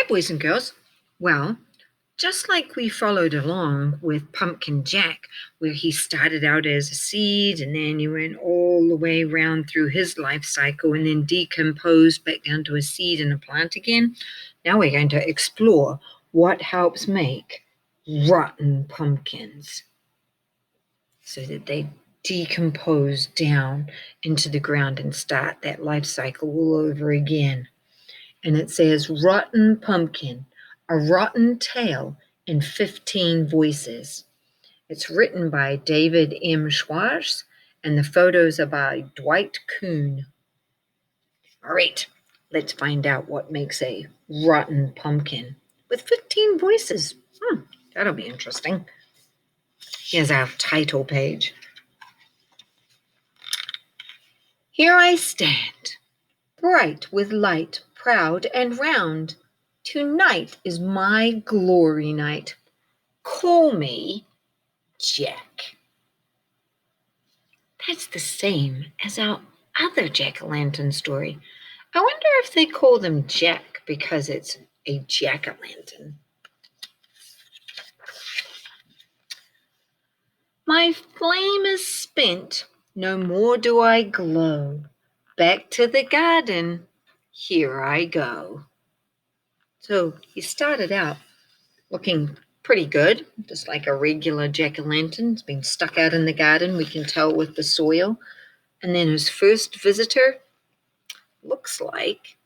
boys and girls. Well, just like we followed along with Pumpkin Jack, where he started out as a seed and then he went all the way around through his life cycle and then decomposed back down to a seed and a plant again. Now we're going to explore what helps make rotten pumpkins so that they decompose down into the ground and start that life cycle all over again. And it says rotten pumpkin, a rotten tale in 15 voices. It's written by David M. Schwartz, and the photos are by Dwight Kuhn. All right, let's find out what makes a rotten pumpkin with 15 voices. That'll be interesting. Here's our title page. Here I stand, bright with light, proud and round. Tonight is my glory night. Call me Jack. That's the same as our other jack-o'-lantern story. I wonder if they call them Jack because it's a jack-o'-lantern. My flame is spent, no more do I glow. Back to the garden, here I go. So he started out looking pretty good, just like a regular jack-o'-lantern. It's been stuck out in the garden, we can tell with the soil. And then his first visitor looks like,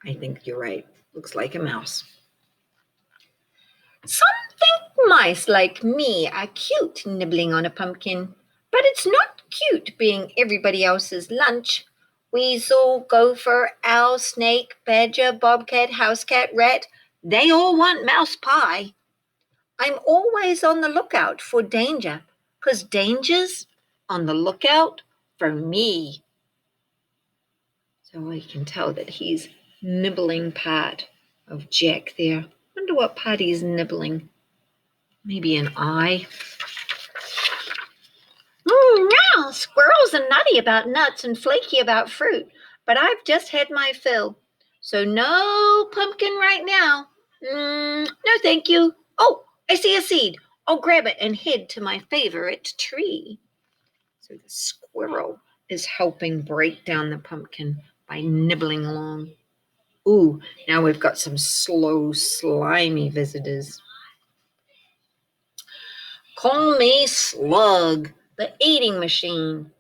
I think you're right, looks like a mouse. Some think mice like me are cute nibbling on a pumpkin, but it's not cute being everybody else's lunch. Weasel, gopher, owl, snake, badger, bobcat, housecat, rat, they all want mouse pie. I'm always on the lookout for danger, 'cause danger's on the lookout for me. So I can tell that he's nibbling part of Jack there. Wonder what part he's nibbling. Maybe an eye. No, squirrels are nutty about nuts and flaky about fruit, but I've just had my fill. So no pumpkin right now. No, thank you. Oh, I see a seed. I'll grab it and head to my favorite tree. So the squirrel is helping break down the pumpkin by nibbling along. Ooh, now we've got some slow, slimy visitors. Call me Slug, the eating machine.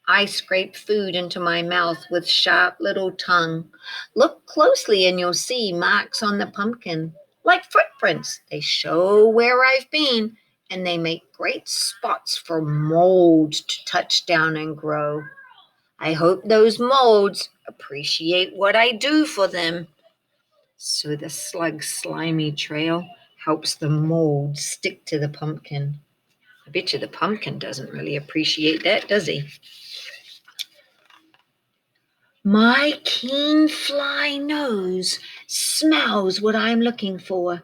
I scrape food into my mouth with sharp little tongue. Look closely and you'll see marks on the pumpkin. Like footprints, they show where I've been, and they make great spots for mold to touch down and grow. I hope those molds appreciate what I do for them. So the slug's slimy trail helps the mold stick to the pumpkin. I bet you the pumpkin doesn't really appreciate that, does he? My keen fly nose smells what I'm looking for.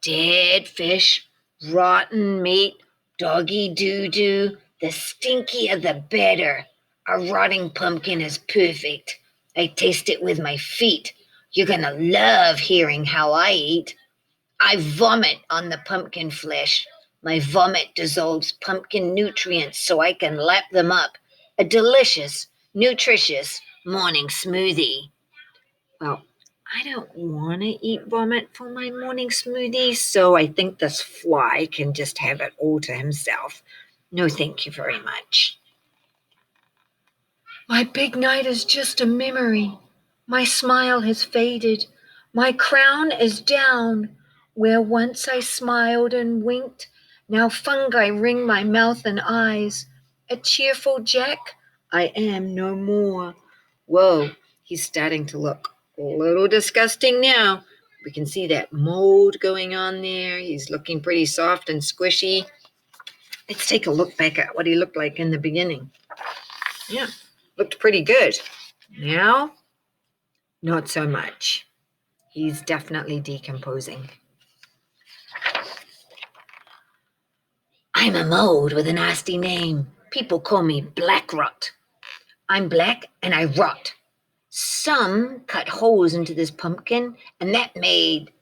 Dead fish, rotten meat, doggy doo-doo, the stinkier the better. A rotting pumpkin is perfect. I taste it with my feet. You're gonna love hearing how I eat. I vomit on the pumpkin flesh. My vomit dissolves pumpkin nutrients so I can lap them up. A delicious, nutritious morning smoothie. Well, I don't want to eat vomit for my morning smoothie, so I think this fly can just have it all to himself. No, thank you very much. My big night is just a memory. My smile has faded. My crown is down. Where once I smiled and winked, now fungi ring my mouth and eyes. A cheerful Jack, I am no more. Whoa, he's starting to look a little disgusting now. We can see that mold going on there. He's looking pretty soft and squishy. Let's take a look back at what he looked like in the beginning. Yeah, looked pretty good. Now, not so much. He's definitely decomposing. I'm a mold with a nasty name. People call me Blackrot. I'm black and I rot. Some cut holes into this pumpkin, and that made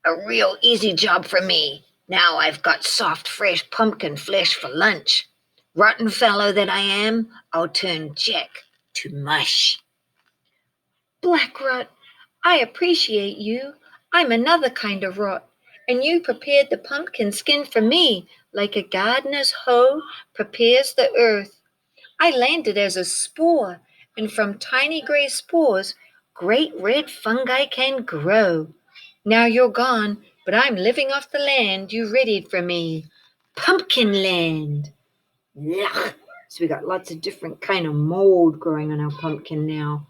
a real easy job for me. Now I've got soft, fresh pumpkin flesh for lunch. Rotten fellow that I am, I'll turn Jack to mush. Blackrot, I appreciate you. I'm another kind of rot, and you prepared the pumpkin skin for me like a gardener's hoe prepares the earth. I landed as a spore, and from tiny gray spores, great red fungi can grow. Now you're gone, but I'm living off the land you readied for me. Pumpkin land. Yuck. So we got lots of different kind of mold growing on our pumpkin now.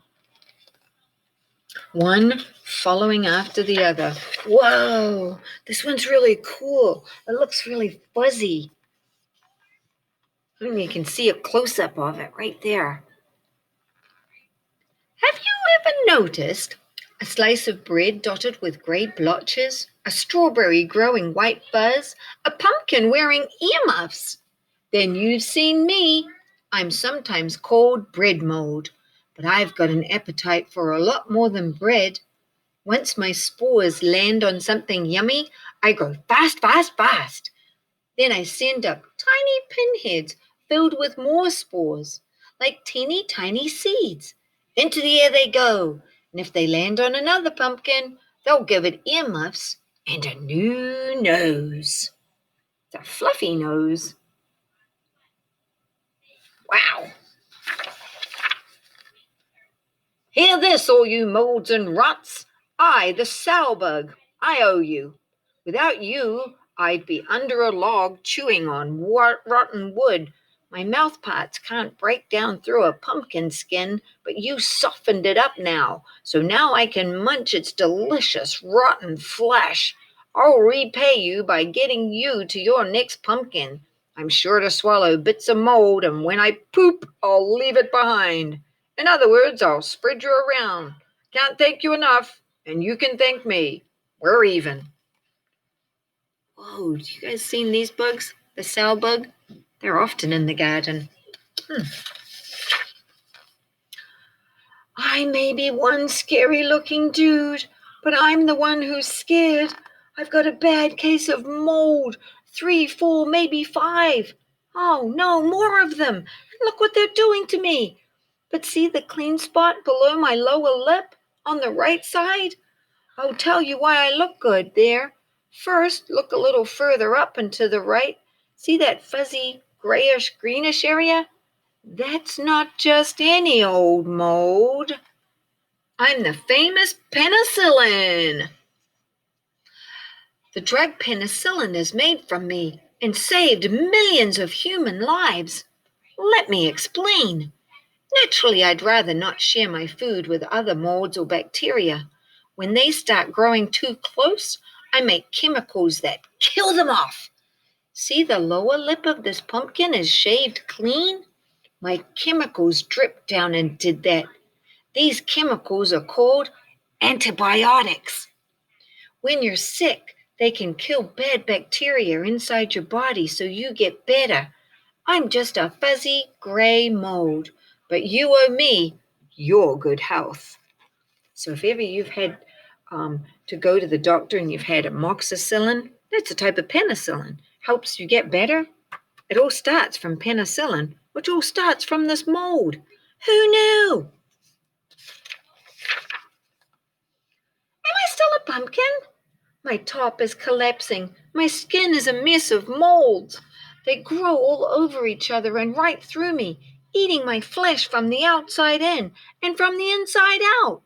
One following after the other. Whoa, this one's really cool. It looks really fuzzy. You can see a close-up of it right there. Have you ever noticed a slice of bread dotted with grey blotches, a strawberry growing white fuzz, a pumpkin wearing earmuffs? Then you've seen me. I'm sometimes called bread mold, but I've got an appetite for a lot more than bread. Once my spores land on something yummy, I go fast, fast, fast. Then I send up tiny pinheads filled with more spores, like teeny tiny seeds. Into the air they go, and if they land on another pumpkin, they'll give it earmuffs and a new nose. It's a fluffy nose. Wow. Hear this, all you molds and rots. I, the Sourbug, I owe you. Without you, I'd be under a log chewing on rotten wood. My mouth parts can't break down through a pumpkin skin, but you softened it up now, so now I can munch its delicious rotten flesh. I'll repay you by getting you to your next pumpkin. I'm sure to swallow bits of mold, and when I poop, I'll leave it behind. In other words, I'll spread you around. Can't thank you enough, and you can thank me. We're even. Whoa, you guys seen these bugs? The Sourbug? They're often in the garden. I may be one scary looking dude, but I'm the one who's scared. I've got a bad case of mold. 3, 4, maybe 5. Oh no, more of them. Look what they're doing to me. But see the clean spot below my lower lip on the right side? I'll tell you why I look good there. First, look a little further up and to the right. See that fuzzy, grayish, greenish area? That's not just any old mold. I'm the famous penicillin. The drug penicillin is made from me and saved millions of human lives. Let me explain. Naturally, I'd rather not share my food with other molds or bacteria. When they start growing too close, I make chemicals that kill them off. See, the lower lip of this pumpkin is shaved clean? My chemicals dripped down and did that. These chemicals are called antibiotics. When you're sick, they can kill bad bacteria inside your body so you get better. I'm just a fuzzy gray mold, but you owe me your good health. So if ever you've had to go to the doctor and you've had amoxicillin, that's a type of penicillin. Helps you get better. It all starts from penicillin, which all starts from this mold. Who knew? Am I still a pumpkin? My top is collapsing. My skin is a mess of molds. They grow all over each other and right through me, eating my flesh from the outside in and from the inside out.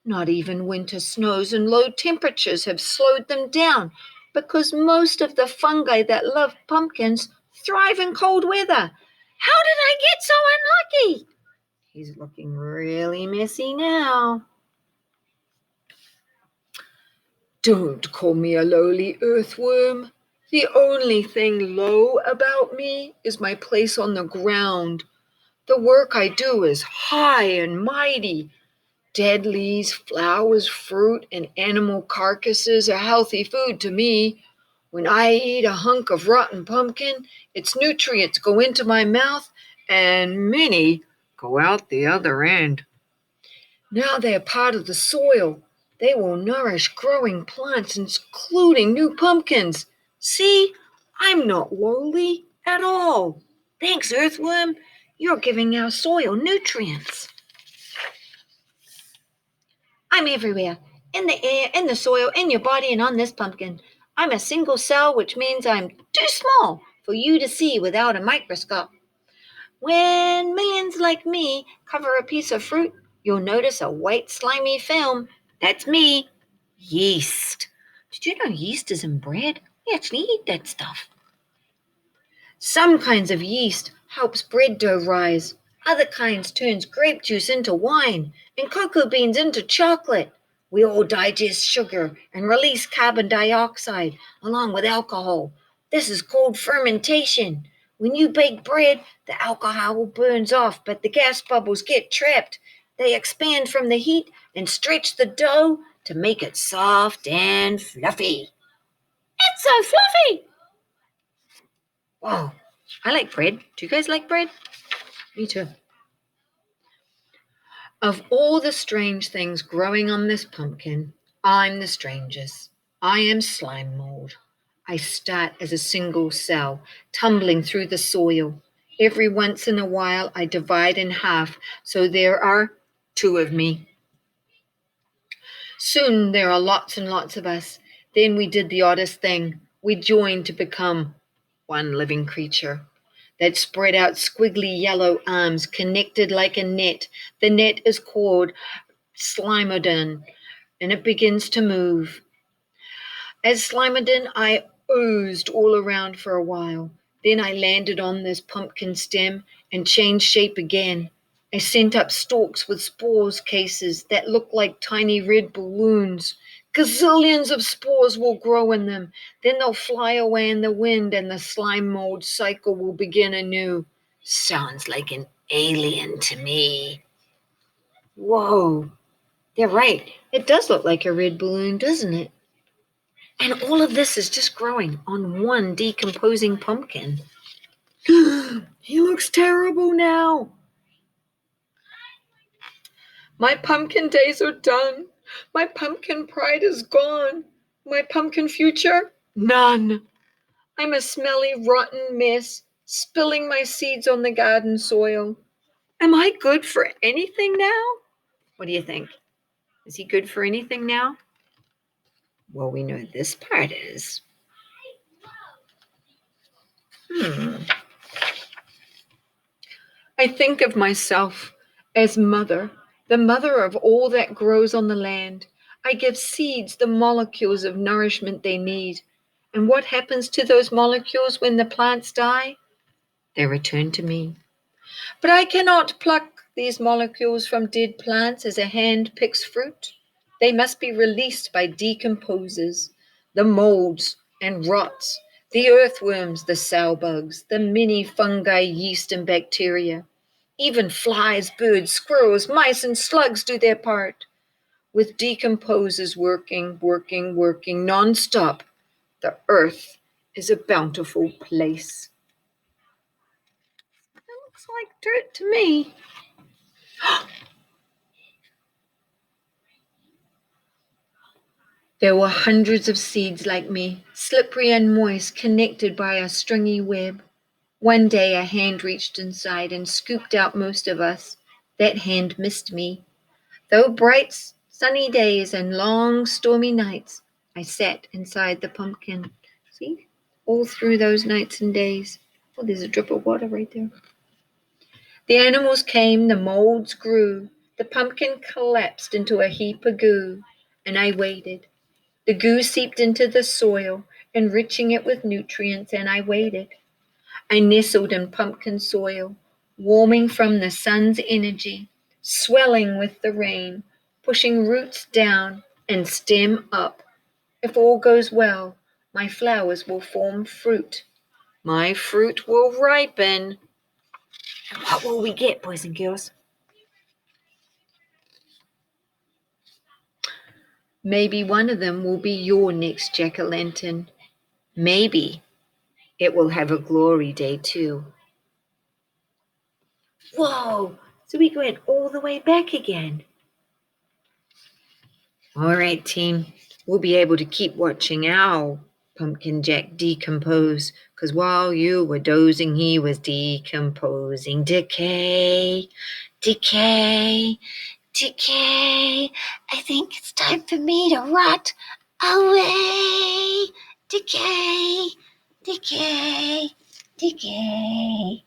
Not even winter snows and low temperatures have slowed them down because most of the fungi that love pumpkins thrive in cold weather. How did I get so unlucky? He's looking really messy now. Don't call me a lowly earthworm. The only thing low about me is my place on the ground. The work I do is high and mighty. Dead leaves, flowers, fruit, and animal carcasses are healthy food to me. When I eat a hunk of rotten pumpkin, its nutrients go into my mouth, and many go out the other end. Now they are part of the soil. They will nourish growing plants, including new pumpkins. See, I'm not lowly at all. Thanks, Earthworm. You're giving our soil nutrients. I'm everywhere. In the air, in the soil, in your body, and on this pumpkin. I'm a single cell, which means I'm too small for you to see without a microscope. When millions like me cover a piece of fruit, you'll notice a white slimy film. That's me. Yeast. Did you know yeast is in bread? We actually eat that stuff. Some kinds of yeast helps bread dough rise. Other kinds turns grape juice into wine and cocoa beans into chocolate. We all digest sugar and release carbon dioxide along with alcohol. This is called fermentation. When you bake bread, the alcohol burns off, but the gas bubbles get trapped. They expand from the heat and stretch the dough to make it soft and fluffy. It's so fluffy! Wow, I like bread. Do you guys like bread? Me too. Of all the strange things growing on this pumpkin, I'm the strangest. I am slime mold. I start as a single cell, tumbling through the soil. Every once in a while, I divide in half, so there are two of me. Soon there are lots and lots of us. Then we did the oddest thing. We joined to become one living creature that spread out squiggly yellow arms connected like a net. The net is called Slimodon, and it begins to move. As Slimodon, I oozed all around for a while. Then I landed on this pumpkin stem and changed shape again. I sent up stalks with spores cases that look like tiny red balloons. Gazillions of spores will grow in them. Then they'll fly away in the wind and the slime mold cycle will begin anew. Sounds like an alien to me. Whoa, they're right. It does look like a red balloon, doesn't it? And all of this is just growing on one decomposing pumpkin. He looks terrible now. My pumpkin days are done. My pumpkin pride is gone. My pumpkin future? None. I'm a smelly, rotten mess, spilling my seeds on the garden soil. Am I good for anything now? What do you think? Is he good for anything now? Well, we know this part is. I think of myself as mother, the mother of all that grows on the land. I give seeds the molecules of nourishment they need. And what happens to those molecules when the plants die? They return to me. But I cannot pluck these molecules from dead plants as a hand picks fruit. They must be released by decomposers, the molds and rots, the earthworms, the sourbugs, the many fungi, yeast, and bacteria. Even flies, birds, squirrels, mice, and slugs do their part. With decomposers working non-stop, the earth is a bountiful place. It looks like dirt to me. There were hundreds of seeds like me, slippery and moist, connected by a stringy web. One day a hand reached inside and scooped out most of us. That hand missed me. Though bright, sunny days and long, stormy nights, I sat inside the pumpkin. See? All through those nights and days. Oh, there's a drip of water right there. The animals came, the molds grew. The pumpkin collapsed into a heap of goo, and I waited. The goo seeped into the soil, enriching it with nutrients, and I waited. I nestled in pumpkin soil, warming from the sun's energy, swelling with the rain, pushing roots down and stem up. If all goes well, my flowers will form fruit. My fruit will ripen. And what will we get, boys and girls? Maybe one of them will be your next jack-o'-lantern. Maybe it will have a glory day too. Whoa! So we went all the way back again. All right, team. We'll be able to keep watching our Pumpkin Jack decompose, because while you were dozing, he was decomposing. Decay, decay, decay. I think it's time for me to rot away. Decay, decay, decay.